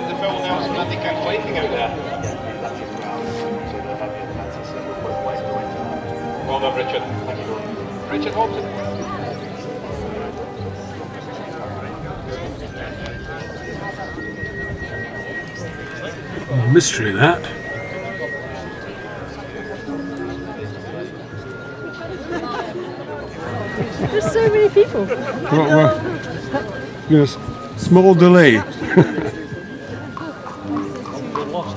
the full announcement that they kept waiting out there. Well done, Richard. Richard Hobson. Mystery that. There's so many people. Yes, small delay.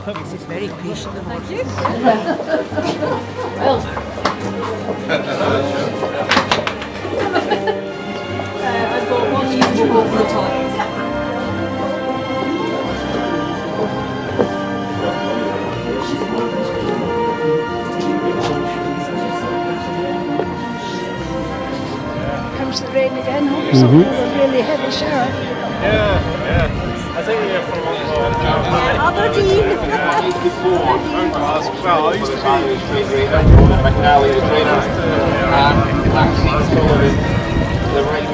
This is very patient. Thank you. I've got one usual for the time. Comes the rain again. It's a really heavy shower. Yeah. I think we have from Aberdeen. Well, I used to be McNally, the trainer, and Maxine Sullivan, the right.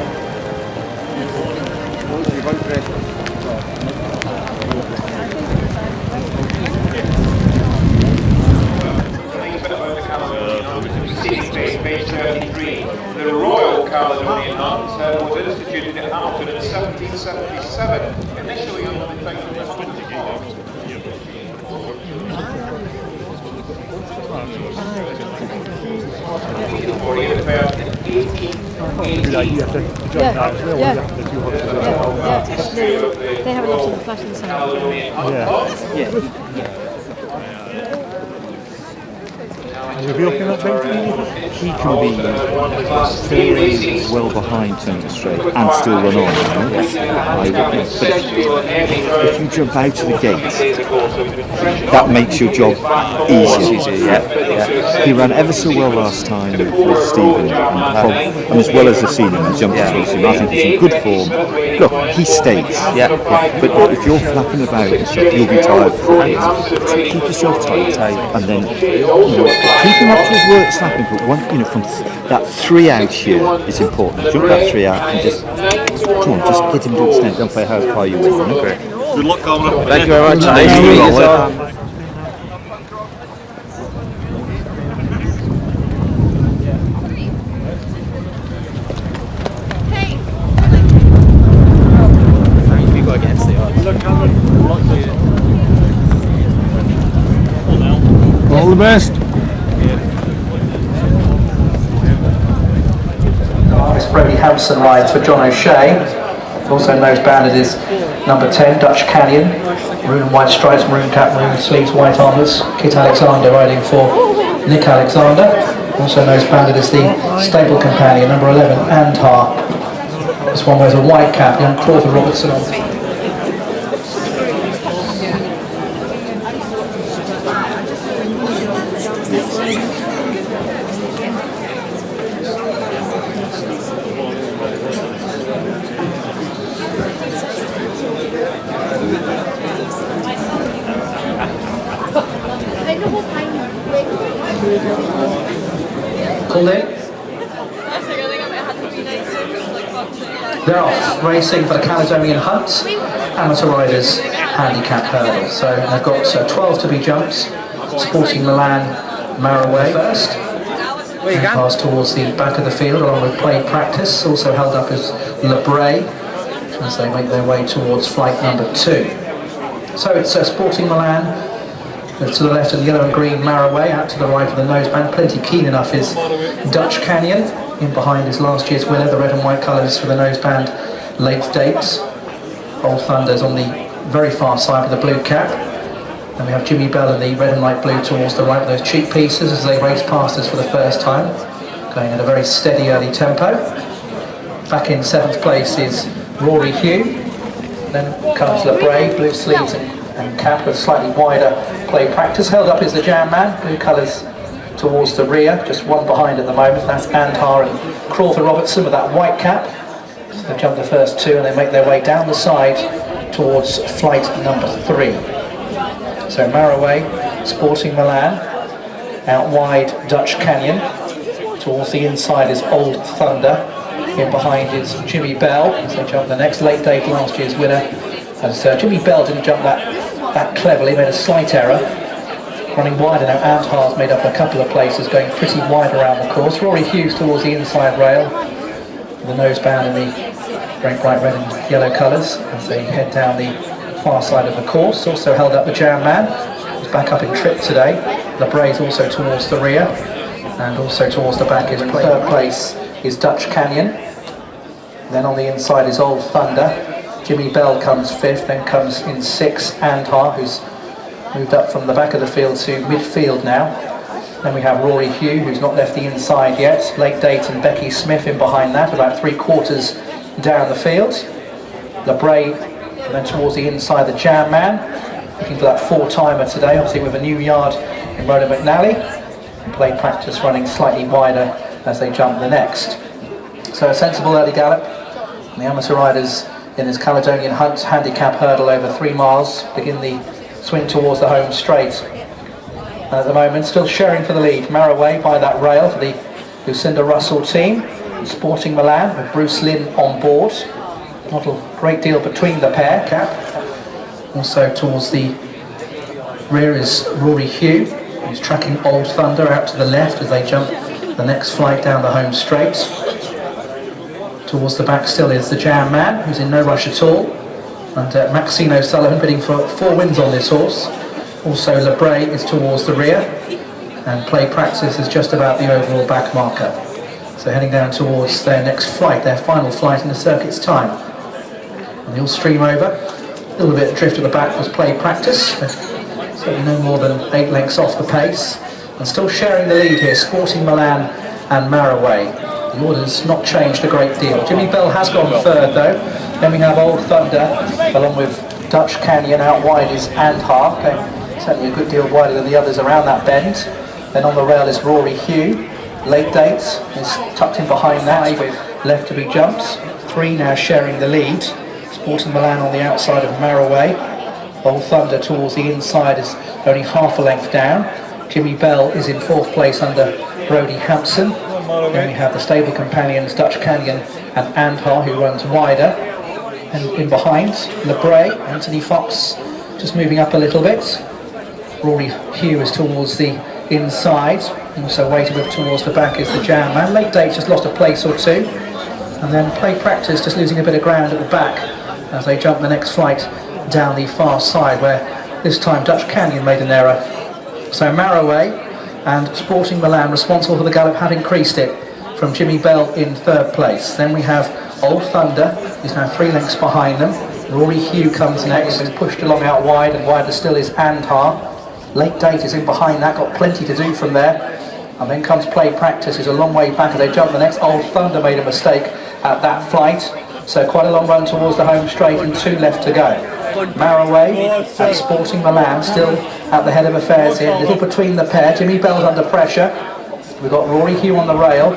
Page 33. The Royal Caledonian Nuns was instituted in Hamilton in 1777, initially under the title of They have a lot of the flash inside. He can be fairly well behind turning straight and still run on. But if you jump out of the gate, that makes your job easier. He ran ever so well last time with Stephen, and as well as the senior, and jumped as well as him. I think he's in good form. Look, he stays. But if you're flapping about and stuff, you'll be tired before it. So keep yourself tight, and then keep him up to his work slapping. But one, from that 3 out here is important. Jump that 3 out and just come on, just get him to extend. Don't play how far you win. Okay. Good luck, Cameron. Thank you very much. Nice to meet you. All the best. Brody Hampson rides for John O'Shea. Also nose banded is number 10, Dutch Canyon. Maroon and white stripes, maroon cap, maroon sleeves, white armours. Kit Alexander riding for Nick Alexander. Also nose banded is the stable companion, number 11, Antar. This one wears a white cap, young Crawford Robertson on. Called in? They're off, racing for the Caledonian Hunt, amateur riders, handicap hurdle. So they've got 12 to be jumped. Sporting Milan, Maraweh first. And pass towards the back of the field along with play practice. Also held up as Le Bray as they make their way towards flight number 2. So it's Sporting Milan. To the left of the yellow and green Maraweh, out to the right of the noseband. Plenty keen enough is Dutch Canyon. In behind is last year's winner, the red and white colours for the noseband, late dates. Old Thunder's on the very far side with the blue cap. And we have Jimmy Bell in the red and light blue towards the right with those cheek pieces as they race past us for the first time. Going at a very steady early tempo. Back in 7th place is Rory Hugh. Then comes Le Bray, blue sleeves and cap with slightly wider play practice. Held up is the Jam Man, blue colours towards the rear, just one behind at the moment. That's Antar and Crawford Robertson with that white cap. So they jump the first 2 and they make their way down the side towards flight number 3. So Maraweh, Sporting Milan, out wide Dutch Canyon. Towards the inside is Old Thunder. In behind is Jimmy Bell as they jump the next late date last year's winner, As Jimmy Bell didn't jump that cleverly, made a slight error. Running wider now, Anthar's made up a couple of places, going pretty wide around the course. Rory Hughes towards the inside rail, the noseband in the very bright red and yellow colours as they head down the far side of the course. Also held up the Jam Man, who's back up in trip today. Lebray's also towards the rear, and also towards the back is third place is Dutch Canyon. Then on the inside is Old Thunder. Jimmy Bell comes fifth, then comes in sixth Anthar, who's moved up from the back of the field to midfield now. Then we have Rory Hugh, who's not left the inside yet. Lake Date and Becky Smith in behind that, about 3/4 down the field. Lebray, and then towards the inside the Jam Man, looking for that 4-timer today, obviously with a new yard in Rhoda McNally. Play practice running slightly wider as they jump the next. So a sensible early gallop. And the amateur riders in this Caledonian Hunt handicap hurdle over 3 miles begin the swing towards the home straight. And at the moment, still sharing for the lead. Maraweh by that rail for the Lucinda Russell team. Sporting Milan with Bruce Lynn on board. Not a great deal between the pair, Cap. Also towards the rear is Rory Hugh, who's tracking Old Thunder out to the left as they jump the next flight down the home straight. Towards the back still is the Jam Man, who's in no rush at all. And Maxine O'Sullivan bidding for 4 wins on this horse. Also Lebray is towards the rear, and play practice is just about the overall back marker. So heading down towards their next flight, their final flight in the circuit's time. And they'll stream over. A little bit drift at the back was play practice, but certainly no more than 8 lengths off the pace. And still sharing the lead here, Sporting Milan and Maraweh. The order's not changed a great deal. Jimmy Bell has gone third though. Then we have Old Thunder, along with Dutch Canyon. Out wide is Anthar, certainly a good deal wider than the others around that bend. Then on the rail is Rory Hugh. Late Date is tucked in behind that with left to be jumped. 3 now sharing the lead. Sporting Milan on the outside of Maraweh. Old Thunder towards the inside is only half a length down. Jimmy Bell is in 4th place under Brodie Hampson. Then we have the stable companions Dutch Canyon and Anthar, who runs wider. And in behind, Lebray, Anthony Fox just moving up a little bit. Rory Hugh is towards the inside. Also waiting towards the back is the Jam Man. Late Date just lost a place or 2. And then play practice just losing a bit of ground at the back as they jump the next flight down the far side, where this time Dutch Canyon made an error. So Maraweh and Sporting Milan, responsible for the gallop, have increased it from Jimmy Bell in 3rd place. Then we have Old Thunder, who's now 3 lengths behind them. Rory Hugh comes next and pushed along out wide, and wider still is Anthar. Late Date is in behind that, got plenty to do from there. And then comes play practice, who's a long way back as they jump the next. Old Thunder made a mistake at that flight, so quite a long run towards the home straight and 2 left to go. Maraweh and Sporting Milan still at the head of affairs here, a little between the pair. Jimmy Bell's under pressure. We've got Rory Hugh on the rail.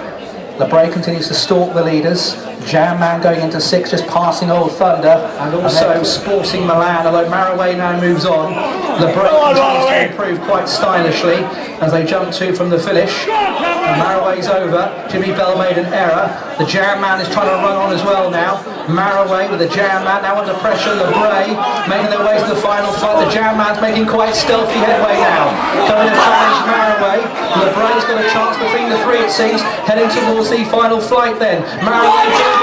Lebray continues to stalk the leaders. Jam Man going into 6, just passing Old Thunder, and also Sporting Milan, although Maraweh now moves on. Lebray continues to improve quite stylishly as they jump 2 from the finish. And Maraweh's over. Jimmy Bell made an error. The Jam Man is trying to run on as well now. Maraweh with the Jam Man now under pressure. Lebray making their way to the final fight. The Jam Man's making quite stealthy headway now. Coming to challenge Maraweh. Lebray's got a chance between the 3, it seems. Heading towards the final flight then. Maraweh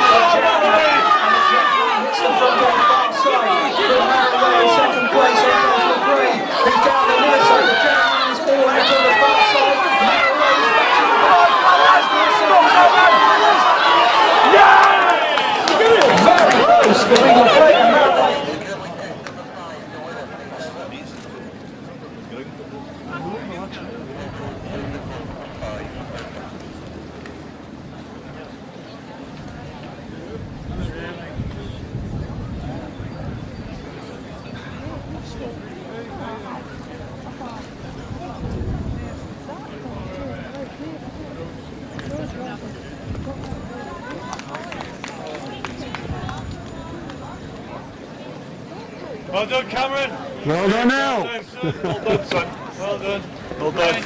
Well done, Cameron. Well done now. Well done, son. Well done. Well done.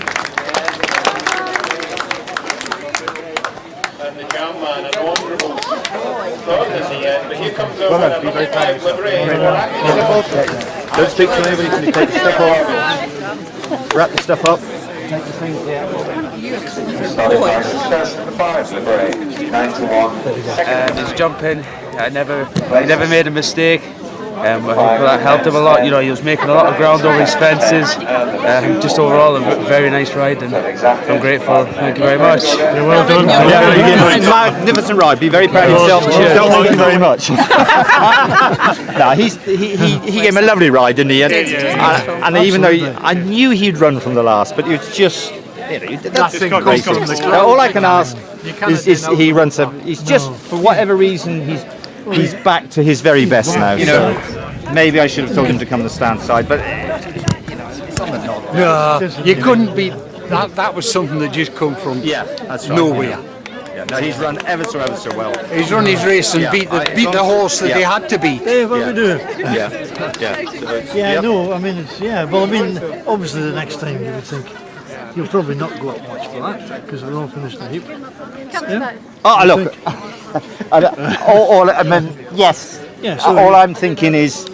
and the jam man, an honourable third in the end. But here comes over number 5, Libre. Don't speak to anybody until you take the stuff off. Wrap the stuff up. Take the thing, Started by success for the 5, Libre, 9-1. His jumping, he never made a mistake. I think that helped him a lot. You know, he was making a lot of ground over his fences. Just overall, a very nice ride, and I'm grateful. Thank you very much. You're well done. Magnificent ride. Be very proud of yourself. Thank you very much. No, he gave him a lovely ride in the end. And even though I knew he'd run from the last, but it was just. That's all I can ask is he runs a. He's just for whatever reason he's back to his very best now. You know, maybe I should have told him to come to the stand side, but it's on the nod. No, you couldn't beat that. That was something that just come from that's right. nowhere. Yeah, no, he's run ever so well. He's run his race and beat the horse that they had to beat. Hey, what are we doing? No, I mean, well, I mean, obviously the next time you would think you'll probably not go up much for that because we're all finished the heap. Oh, look. I mean, yes. Yeah, so all I'm thinking is,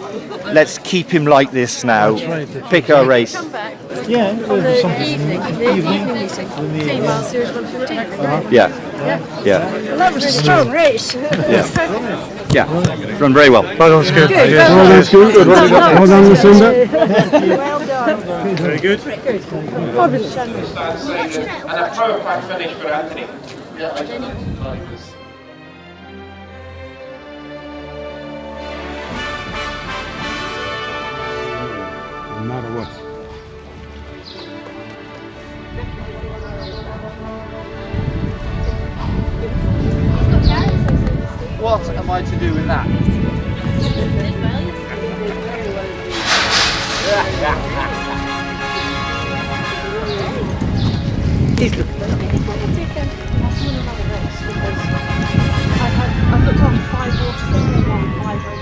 let's keep him like this now. That's right. Pick our race. Yeah, there's something Evening female series 115. Yeah. Well, that was a strong race. Yeah. Run very well. Well done, good. Well done, good. Well done, Lucinda. Well done. Very good. And a perfect finish for Anthony. Maraweh. What am I to do with that? He's looking. I've looked after 5 horses, 5